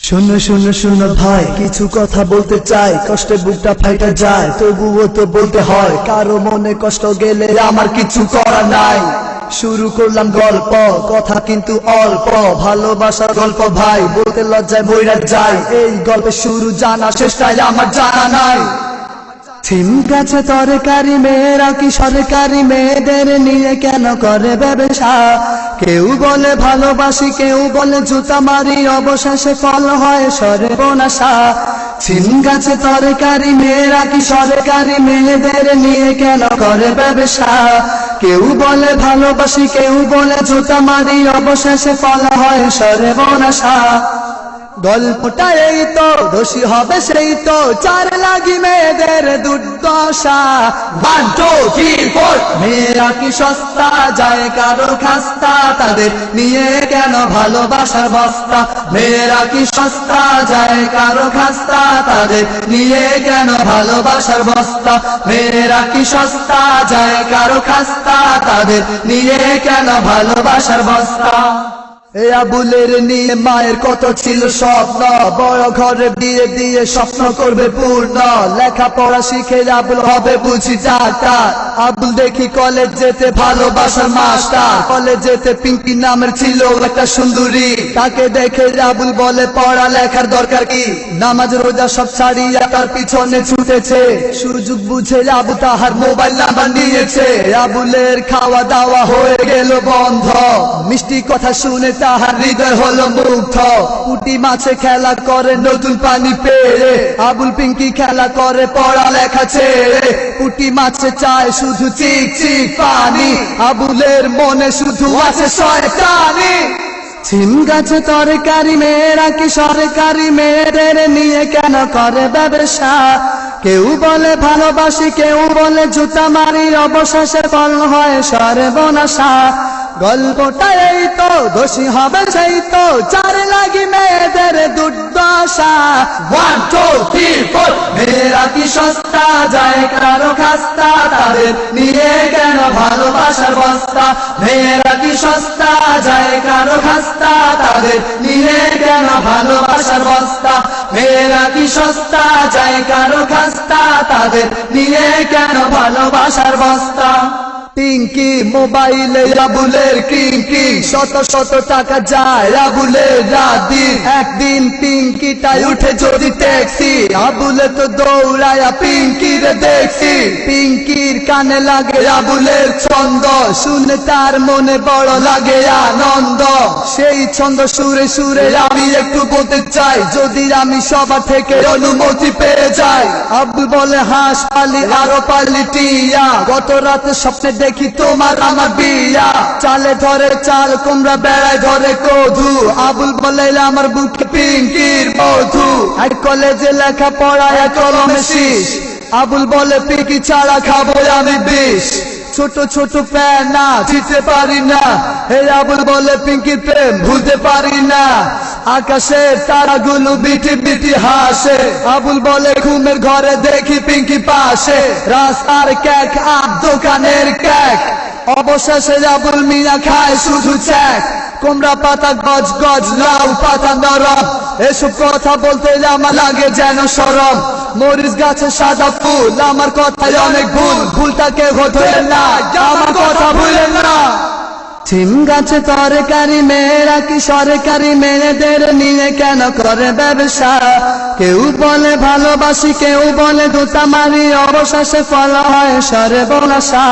শোনো শোনো শোনো ভাই, কিছু কথা বলতে চাই, কষ্টে বুকটা ফাইটা যায়, তবুও তো বলতে হয়। কারো মনে কষ্ট গেলে আমার কিছু করা নাই। শুরু করলাম গল্প, কথা কিন্তু অল্প, ভালোবাসার গল্প ভাই, বলতে লজ্জায় মইরা যায়। এই গল্পের শুরু জানা, শেষটাই আমার জানা নাই। সিম গাছে তরকারি, মেয়েরা কি সরকারি, মেয়েদের নিয়ে কেন করে ব্যবসা? কেউ বলে ভালোবাসি, কেউ বলে জুতা মারি, অবশেষে ফল হয় সর্বনাশা। সিম গাছে তরকারি, মেয়েরা কি সরকারি, মেয়েদের নিয়ে কেন করে ব্যবসা? কেউ বলে ভালোবাসি, কেউ বলে জুতা মারি, অবশেষে ফল হয় সর্বনাশা। গল্পটা এই তো, দোষী হবে সেই তো, চার লাগি মেয়েদের দুর্দশা। 1 2 3 4 মেয়েরা কি সস্তা, যায় কারো খাস্তা, তাদের নিয়ে কেন ভালোবাসার বস্তা? মেয়েরা কি সস্তা, যায় কারো খাস্তা, তাদের নিয়ে কেন ভালোবাসার বস্তা? মেয়েরা কি সস্তা, যায় কারো খাস্তা, তাদের নিয়ে কেন ভালোবাসার বস্তা? এ আবুলের নিয়ে মায়ের কত ছিল স্বপ্ন, বড় ঘরে বিয়ে দিয়ে স্বপ্ন করবে পূর্ণ। লেখাপড়া শিখে আবুল হবে বুঝি ডাক্তার। আবুল দেখি কলেজ যেতে ভালোবাসার মাস্টার। কলেজ যেতে পিঙ্কি নামের ছিল একটা সুন্দরী, তাকে দেখে আবুল বলে পড়া লেখার দরকার কি? নামাজ রোজা সব ছাড়িয়ে তার পিছনে ছুটেছে। সুযোগ বুঝে আবু তাহার মোবাইল নাম্বার নিয়েছে। আবুলের খাওয়া দাওয়া হয়ে গেল বন্ধ, মিষ্টি কথা শুনে তাহার হৃদয় হলো মুগ্ধ। পুঁটি মাছে খেলা করে নতুন পানি পেয়ে, আবুল পিঙ্কি খেলা করে পড়ালেখা ছেড়ে। পুঁটি মাছে চায় শুধু চিক চিক পানি, আবুলের মনে শুধু আছে শয়তানি। সিম গাছে তরকারি, মেয়েরা কি সরকারি, মেয়েদের নিয়ে কেন করে ব্যবসা? কেউ বলে ভালোবাসি, কেউ বলে জুতা মারি, অবশেষে ফল হয় সর্বনাশা। গল্পটা এই তো, দোষী হবে সেই তো, চার লাগি মেয়েদের দুর্দশা। 1 2 3 4 মেয়েরা কি সস্তা, যায় কারো খাস্তা, তাদের নিয়ে কেন ভালোবাসার বস্তা? মেয়েরা কি সস্তা, যায় কারো খাস্তা, তাদের নিয়ে কেন ভালোবাসার বস্তা? মেয়েরা কি সস্তা, যায় কারো খাস্তা, তাদের নিয়ে কেন ভালোবাসার বস্তা? পিঙ্কি মোবাইলে আবুলের কিঙ্কি, শত শত টাকা যায় আবুলের রাত দিন। একদিন পিঙ্কিটাই উঠে যদি ট্যাক্সি, আবুলে তো দৌড়ায়া পিঙ্কির দেখছি। পিঙ্কির কানে লাগে আবুলের ছন্দ, শুনে তার মনে বড় লাগে আনন্দ। সেই ছন্দ সুরে সুরে আমি একটু বলতে চাই, যদি আমি সবার থেকে অনুমতি পেয়ে যাই। আবুল বলে হাঁস পালি আরো পালি টিয়া, গত রাতে স্বপ্নে দেখি তোমার আমার বিয়া। চালে ধরে চাল কুমড়া, বেড়ায় ধরে কধু, আবুল বলে আমার বুকে পিঙ্কির বধু। আর কলেজে লেখা পড়ায় কলমে শীষ, আবুল বলে পিঙ্কি ছাড়া খাবো আমি বিষ। ছোট ছোট প্যানা চিনতে পারি না, এই আবুল বলে পিঙ্কির প্রেম ভুলতে পারি না। আকাশের তারাগুলো বিটি বিটি হাসে, আবুল বলে ঘুমের ঘরে দেখি পিঙ্কি পাশে। রাস্তার কেক আর দোকানের কেক, অবশেষে আবুল মিয়া খায় শুধু চ্যাক। কুমড়া পাতা গজ গজ, লাউ পাতা নরম, এসব কথা বলতে আমার লাগে যেন শরম। মরিচ গাছে সাদা ফুল, আমার কথায় অনেক ভুল, ভুলটাকে ধরে না, আমার কথা ভুলেন না। সিম গাছে তরকারি, মেয়েরা কি সরকারি, মেয়েদের নিয়ে কেন করে ব্যবসা? কেউ বলে ভালোবাসি, কেউ বলে জুতা মারি, অবশেষে ফল হয় সর্বনাশা।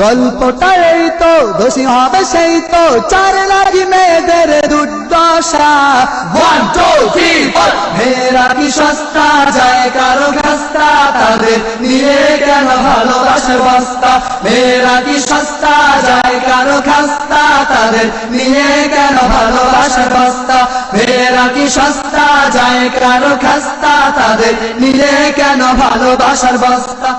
গল্পটা এই তো, দোষী হবে সেই তো, চার লাগি মেয়েদের দুর্দশা। 1 2 3 4 মেয়েরা কি সস্তা, যায় কারো খাস্তা, তাদের নিয়ে কেন ভালোবাসার বস্তা? মেয়েরা কি সস্তা, যায় কারো খাস্তা, তাদের নিয়ে কেন ভালোবাসার বস্তা? মেয়েরা কি সস্তা, যায় কারো খাস্তা, তাদের নিয়ে কেন ভালোবাসার বস্তা?